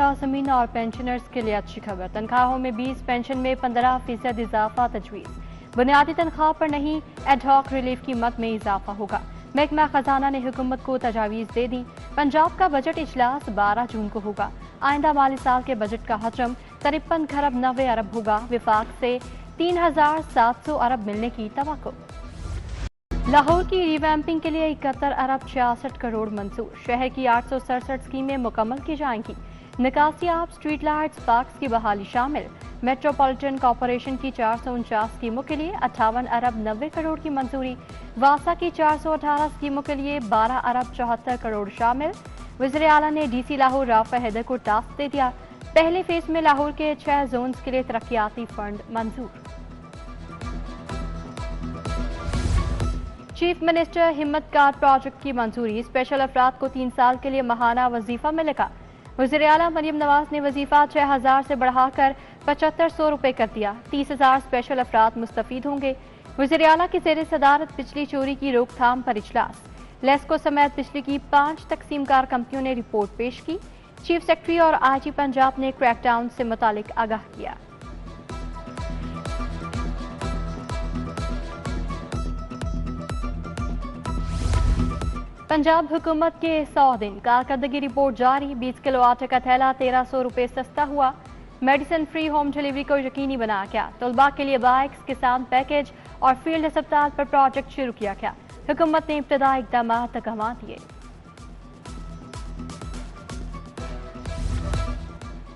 मुलाजमीन और पेंशनर्स के लिए अच्छी खबर। तनख्वाहों में 20, पेंशन में 15% इजाफा तजवीज़। बुनियादी तनख्वाह पर नहीं, एडहॉक रिलीफ कीमत में इजाफा होगा। महकमा खजाना ने हुकूमत को तजावीज़ दे दी। पंजाब का बजट इजलास 12 जून को होगा। आइंदा माली साल के बजट का हजम 53 खरब 90 अरब होगा। विफाक से 3700 अरब मिलने की तवक्को। लाहौर की रिवैम्पिंग के लिए 71 अरब 66 करोड़ मंजूर। शहर की 867 स्कीमें मुकम्मल की जाएंगी। निकासियाब, स्ट्रीट लाइट्स, पार्क्स की बहाली शामिल। मेट्रोपॉलिटन कॉरपोरेशन की 449 स्कीमों के लिए 58 अरब 90 करोड़ की मंजूरी। वासा की 418 स्कीमों के लिए 12 अरब 74 करोड़ शामिल। वज़ीर आला ने डीसी लाहौर राफा हैदर को टास्क दे दिया। पहले फेज में लाहौर के 6 जोन्स के लिए तरक्याती फंड मंजूर। चीफ मिनिस्टर हिम्मत कार्ड प्रोजेक्ट की मंजूरी। स्पेशल अफराद को 3 साल के लिए माहाना वजीफा मिलेगा। वज़ीर आला मरियम नवाज ने वजीफा 6000 से बढ़ाकर 7500 रुपए कर दिया। 30,000 स्पेशल अफराद मुस्तफीद होंगे। वज़ीर आला की ज़ेर सदारत बिजली चोरी की रोकथाम पर इजलास। लेस्को समेत बिजली की 5 तकसीमकार कंपनियों ने रिपोर्ट पेश की। चीफ सेक्रेटरी और IG पंजाब ने क्रैकडाउन से मुतालिक आगाह किया। पंजाब हुकूमत के 100 दिन कारकर्दगी रिपोर्ट जारी। 20 किलो आटे का थैला 1300 रुपए सस्ता हुआ। मेडिसिन फ्री होम डिलीवरी को यकीनी बनाया गया। तलबा के लिए बाइक्स, किसान पैकेज और फील्ड अस्पताल पर प्रोजेक्ट शुरू किया गया। हुकूमत ने इब्तदाई इक़दाम तकमा दिए।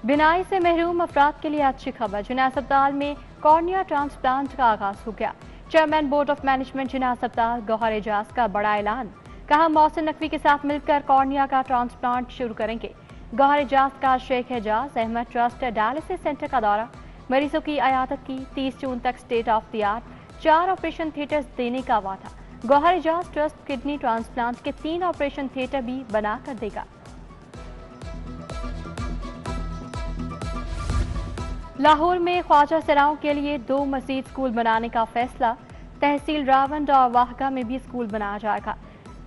बिनाई से महरूम अफराद के लिए अच्छी खबर। जिना अस्पताल में कॉर्निया ट्रांसप्लांट का आगाज हो गया। चेयरमैन बोर्ड ऑफ मैनेजमेंट जिना अस्पताल गौहर एजाज का बड़ा ऐलान। कहा, मोहसिन नकवी के साथ मिलकर कॉर्निया का ट्रांसप्लांट शुरू करेंगे। गौहर एजाज का Sheikh Ejaz Ahmed trust dialysis centre का दौरा। मरीजों की इयादत की। 30 जून तक state of the art 4 operation theatres देने का वादा। Gauhar Ejaz trust kidney transplant के 3 ऑपरेशन थिएटर भी बना कर देगा। लाहौर में ख्वाजा सराओं के लिए 2 मजीद स्कूल बनाने का फैसला। तहसील रावंड और वाहगा में भी स्कूल बनाया जाएगा।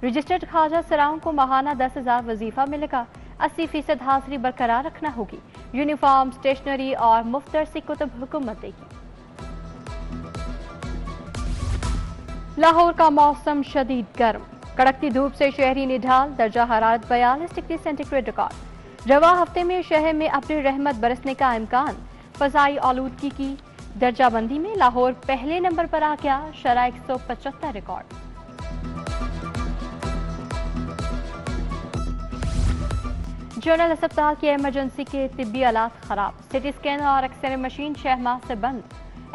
रजिस्टर्ड ख्वाजा सराओं को माहाना 10,000 वजीफा मिलेगा। 80% हाजिरी बरकरार रखना होगी। यूनिफॉर्म, स्टेशनरी और मुफ्त दरसी कुतुब हुकूमत देगी। लाहौर का मौसम शदीद गर्म। कड़कती धूप से शहरी निढाल। दर्जा हरारत 42 डिग्री सेंटीग्रेड रिकॉर्ड। रवा हफ्ते में शहर में अपनी रहमत बरसने का इम्कान। फजाई आलूदगी की दर्जाबंदी में लाहौर पहले नंबर पर आ गया। शरह 175 रिकॉर्ड। जनरल अस्पताल की इमरजेंसी के तिब्बी आलात खराब। सिटी स्कैन और एक्सरे मशीन 6 माह से बंद।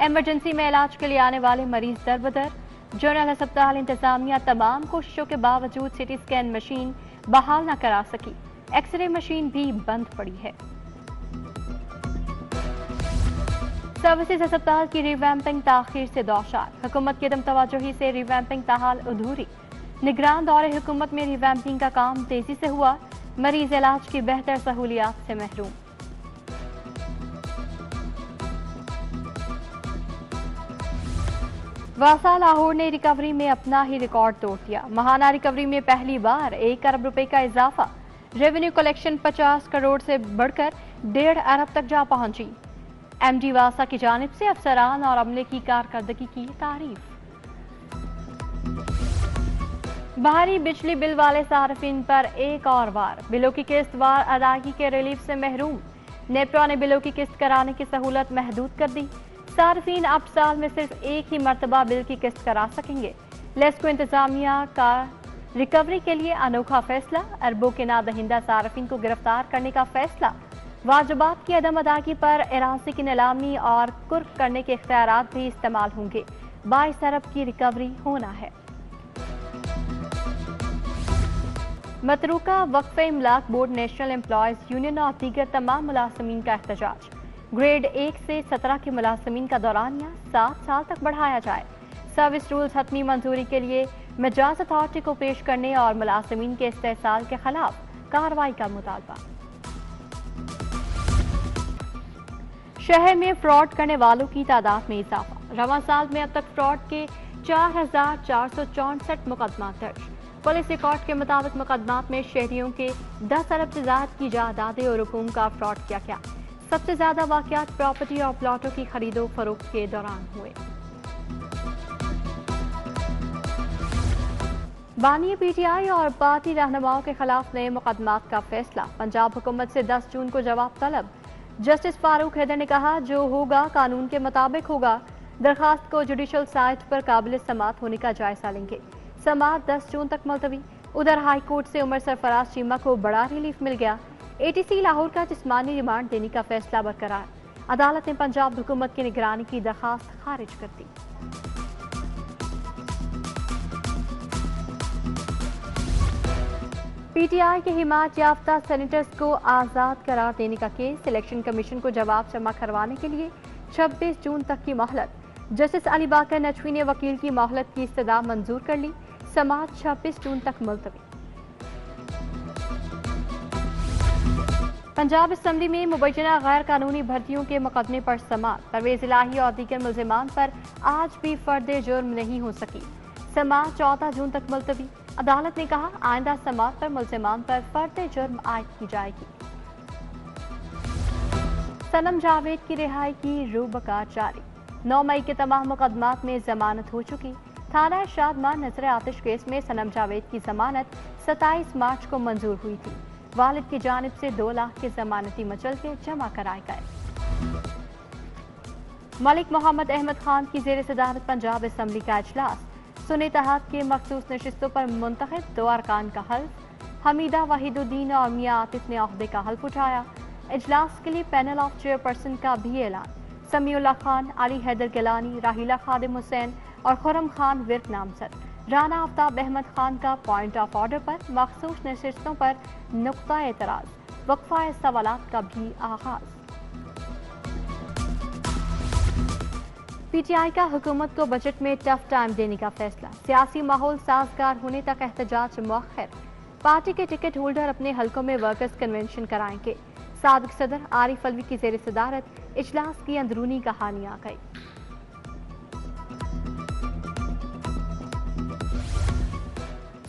इमरजेंसी में इलाज के लिए आने वाले मरीज दर-बदर। जनरल अस्पताल इंतजामिया तमाम कोशिशों के बावजूद सिटी स्कैन मशीन बहाल न करा सकी। एक्सरे मशीन भी बंद पड़ी है। सर्विसेज अस्पताल की रिवैम्पिंग ताखीर से दौचार। हुकूमत की अदम तवज्जोही से रिवैम्पिंग ताहाल अधूरी। निगरान दौरे हुकूमत में रिवैम्पिंग का काम तेजी से हुआ। मरीज इलाज की बेहतर सहूलियात से महरूम। वासा लाहौर ने रिकवरी में अपना ही रिकॉर्ड तोड़ दिया। माहाना रिकवरी में पहली बार 1 अरब रुपए का इजाफा। रेवेन्यू कलेक्शन 50 करोड़ से बढ़कर 1.5 अरब तक जा पहुंची। MD वासा की जानिब से अफसरान और अमले की कारकर्दगी की तारीफ। बाहरी बिजली बिल वाले सार्फिन पर एक और वार। बिलों की किस्त वार अदायगी के रिलीफ से महरूम। नेपरा ने बिलों की किस्त कराने की सहूलत महदूद कर दी। सार्फिन अब साल में सिर्फ एक ही मरतबा बिल की किस्त करा सकेंगे। लेस्को इंतजामिया का रिकवरी के लिए अनोखा फैसला। अरबों के नादहिंदा सार्फिन को गिरफ्तार करने का फैसला। वाजबात की अदम अदायगी पर एरासी की नीलामी और कुर्क करने के इख्तियारात भी इस्तेमाल होंगे। 22 अरब की रिकवरी होना है। मतरूका वक्फे इमलाक बोर्ड, नेशनल एम्प्लॉयज यूनियन और दीगर तमाम मुलाजमीन का एहतजाज। ग्रेड 1 से 17 के मुलाजमीन का दौरानिया 7 साल तक बढ़ाया जाए। सर्विस रूल्स हतमी मंजूरी के लिए मिजाज अथॉरिटी को पेश करने और मुलाजमीन के इस्तेहसाल के खिलाफ कार्रवाई का मुतालबा। शहर में फ्रॉड करने वालों की तादाद में इजाफा। रवां साल में अब तक फ्रॉड के 4,464 मुकदमा दर्ज। पुलिस रिकॉर्ड के मुताबिक मुकदमात में शहरियों के 10 अरब से ज्यादा की जायदादें और रकूम का फ्रॉड किया गया। सबसे ज्यादा वाकयात प्रॉपर्टी और प्लॉटों की खरीदो फरोख्त के दौरान हुए। बानी पीटीआई और पार्टी रहनुमाओं के खिलाफ नए मुकदमात का फैसला। पंजाब हुकूमत से 10 जून को जवाब तलब। जस्टिस फारूक हैदर ने कहा जो होगा कानून के मुताबिक होगा। दरखास्त को जुडिशल साइट पर काबिल समात होने का जायजा लेंगे। समात 10 जून तक मुलतवी। उधर हाई कोर्ट से उमर सरफराज चीमा को बड़ा रिलीफ मिल गया। एटीसी लाहौर का जिस्मानी रिमांड देने का फैसला बरकरार। अदालत ने पंजाब हुकूमत की निगरानी की दरखास्त खारिज कर दी। पीटीआई के हिमायत याफ्ता सेनेटर्स को आज़ाद करार देने का केस। इलेक्शन कमीशन को जवाब जमा करवाने के लिए 26 जून तक की मोहलत। जस्टिस अली बाकर नचवी ने वकील की मोहलत की इस्तदा मंजूर कर ली। समात 26 जून तक मुलतवी। पंजाब असम्बली में मुबैना गैर कानूनी भर्तियों के मुकदमे पर समात। परवेज इलाही और दीगर मुल्जिमान पर आज भी फर्द जुर्म नहीं हो सकी। समात 14 जून तक मुलतवी। अदालत ने कहा आइंदा समात पर मुल्जिमान पर फर्द जुर्म आयद की जाएगी। सनम जावेद की रिहाई की रूबकार जारी। 9 मई के तमाम मुकदमात में जमानत हो चुकी। थाना शादमान नजर आतिश केस में सनम जावेद की जमानत 27 मार्च को मंजूर हुई थी। वालिद की जानिब से 2 लाख के जमानती मचलके जमा कराए गए। मलिक मोहम्मद अहमद खान की जेर सदारत पंजाब असम्बली का इजलास। सुन्नी इत्तेहाद के मखसूस नशिस्तों पर मुंतखब 2 अरकान का हल्फ। हमीदा वाहिदुद्दीन और मियां आतिफ ने ओहदे का हल्फ उठाया। इजलास के लिए पैनल ऑफ चेयरपर्सन का भी ऐलान। समीउल्लाह खान, अली हैदर गिलानी, राहिला खादिम हुसैन और खुरम खान विर्क नामजद। राना आफ्ताब अहमद खान का पॉइंट ऑफ ऑर्डर पर मखसूस नशिस्तों पर नुक्ता एतराज। वक्फा सवालात का भी आगाज। पीटीआई का हुकूमत को बजट में टफ टाइम देने का फैसला। सियासी माहौल साजगार होने तक एहतजाज मौखर। पार्टी के टिकट होल्डर अपने हलकों में वर्कर्स कन्वेंशन कराएंगे। साबिक सदर आरिफ अलवी की जेर सदारत इजलास की अंदरूनी कहानी आ गई।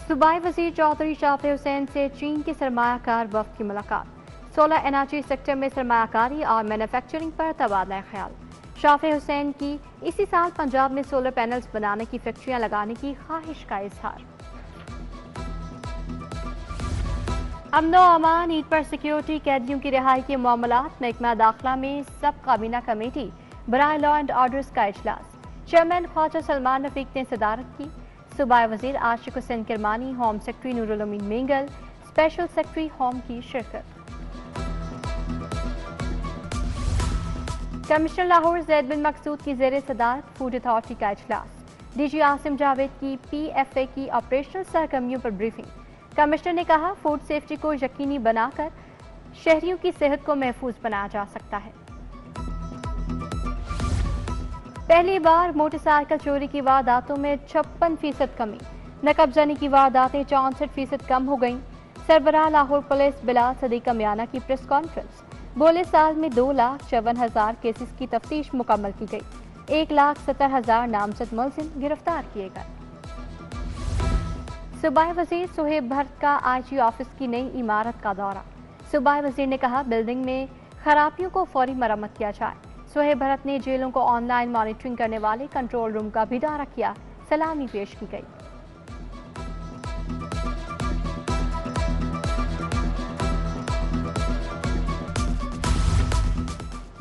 सूबाई वजीर चौधरी शाफी हुसैन से चीन के सरमायाकार वफ्द की मुलाकात। 16 एनर्जी सेक्टर में सरमायाकारी और मैन्युफैक्चरिंग पर तबादला ख्याल। शाफी हुसैन की इसी साल पंजाब में सोलर पैनल्स बनाने की फैक्ट्रियां लगाने की ख्वाहिश का इजहार। अमनो अमान ईद पर सिक्योरिटी कैदियों की रिहाई के मामलात। महकमा दाखिला में सब काबीना कमेटी बराए लॉ एंड ऑर्डर्स का इजलास। चेयरमैन ख्वाजा सलमान रफीक ने सदारत की। सूबाई वजीर आशिक हुसैन किरमानी, होम सेक्रेटरी नूरुल अमीन मेंगल, स्पेशल सेक्रेटरी होम की शिरकत। कमिश्नर लाहौर जैद बिन मकसूद की जेर सदारत फूड अथॉरिटी का इजलास। डीजी आसिम जावेद की पीएफए की ऑपरेशनल सरगर्मियों पर ब्रीफिंग। कमिश्नर ने कहा फूड सेफ्टी को यकीनी बनाकर शहरियों की सेहत को महफूज बनाया जा सकता है। पहली बार मोटरसाइकिल चोरी की वारदातों में 56% कमी। नकबजनी की वारदातें 64% कम हो गईं। सरबराह लाहौर पुलिस बिलाल सदीक मियाना की प्रेस कॉन्फ्रेंस। बोले साल में 2,54,000 केसेस की तफ्तीश मुकम्मल की गई। 1,70,000 नामजद मुलजिम गिरफ्तार किए गए। सूबाई वजीर सुहेब भट्ट का आईजी ऑफिस की नई इमारत का दौरा। सूबाई वजीर ने कहा बिल्डिंग में खराबियों को फौरी मरम्मत किया जाए। सुहेब भट्ट ने जेलों को ऑनलाइन मॉनिटरिंग करने वाले कंट्रोल रूम का भी दौरा किया। सलामी पेश की गई।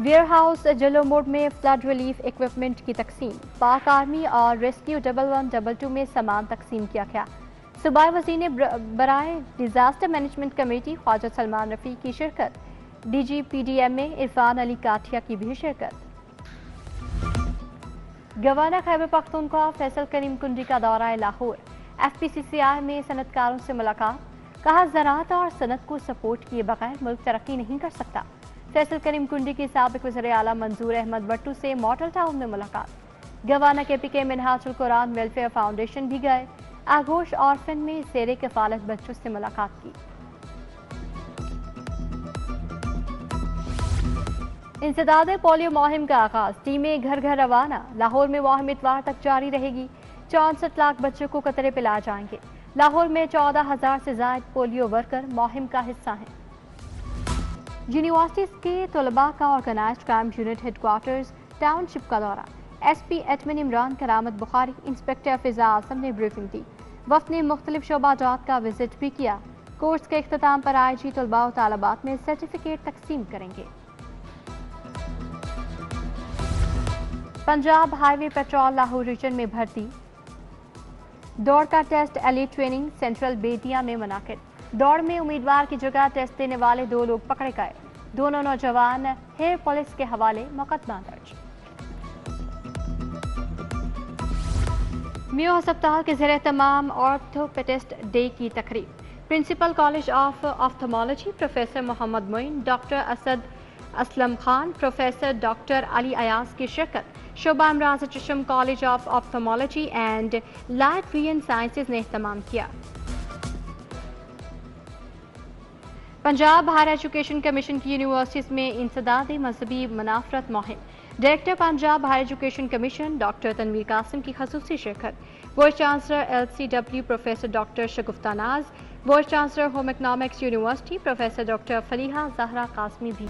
वेयर हाउस जलो मोड में फ्लड रिलीफ इक्विपमेंट की तकसीम। पाक आर्मी और रेस्क्यू 1112 में सामान तकसीम किया गया। सूबाई वजीर ने बराए disaster management committee Khawaja Salman Rafi की शिरकत। DGPDM में इरफान अली काठिया की भी शिरकत। गवर्नर खैबर पख्तूनख्वा फैसल करीम कुंडी का दौरा लाहौर। FPCCI में सनतकारों से मुलाकात। कहा ज़राअत और सनत को सपोर्ट किए बगैर मुल्क तरक्की नहीं कर सकता। फैसल करीम कुंडी की साबिक वज़ीर आला मंजूर अहमद भट्टू से मॉडल टाउन में मुलाकात। Governor KPK Minhajul Quran welfare foundation भी गए। आगोश ऑर्फन में ज़ेरे कफालत बच्चों से मुलाकात की। इंसदाद पोलियो मुहिम का आगाज। टीमें घर घर रवाना। लाहौर में मुहिम इतवार तक जारी रहेगी। 64 लाख बच्चों को कतरे पिलाए जाएंगे। لاہور میں 14,000 سے زائد پولیو ورکر مہم کا حصہ ہیں۔ یونیورسٹیز کے طلباء کا organised crime unit headquarters township کا دورہ۔ ایس پی ایڈمن عمران کرامت بخاری، انسپکٹر فضا اعظم نے بریفنگ دی۔ وفد نے مختلف شعبہ جات کا وزٹ بھی کیا۔ کورس کے اختتام پر آئی جی طلباء و طالبات میں سرٹیفکیٹ تقسیم کریں گے۔ پنجاب ہائی وے پیٹرول لاہور ریجن میں بھرتی دوڑ کا test elite training central Bettiah میں منعقد۔ دوڑ میں امیدوار کی جگہ ٹیسٹ دینے والے 2 لوگ پکڑے گئے۔ دونوں نوجوان ہیئر پولیس کے حوالے مقدمہ درج۔ میو ہسپتال کے زیر اہتمام آرتھوپیڈسٹ ڈے کی تقریب۔ Principal college of ophthalmology professor Muhammad Moin, doctor Asad Aslam Khan, professor doctor Ali Ayaz کی شرکت۔ شعبہ امراض چشم college of ophthalmology and allied vision sciences نے اہتمام کیا۔ پنجاب ہائر ایجوکیشن کمیشن کی یونیورسٹیز میں انسداد مذہبی منافرت مہم۔ Director Punjab higher education commission doctor Tanveer Qasim کی خصوصی شرکت۔ Vice chancellor L C W professor doctor Shagufta Naz, vice chancellor home economics university professor doctor فلیحہ Zahra Qasmi بھی۔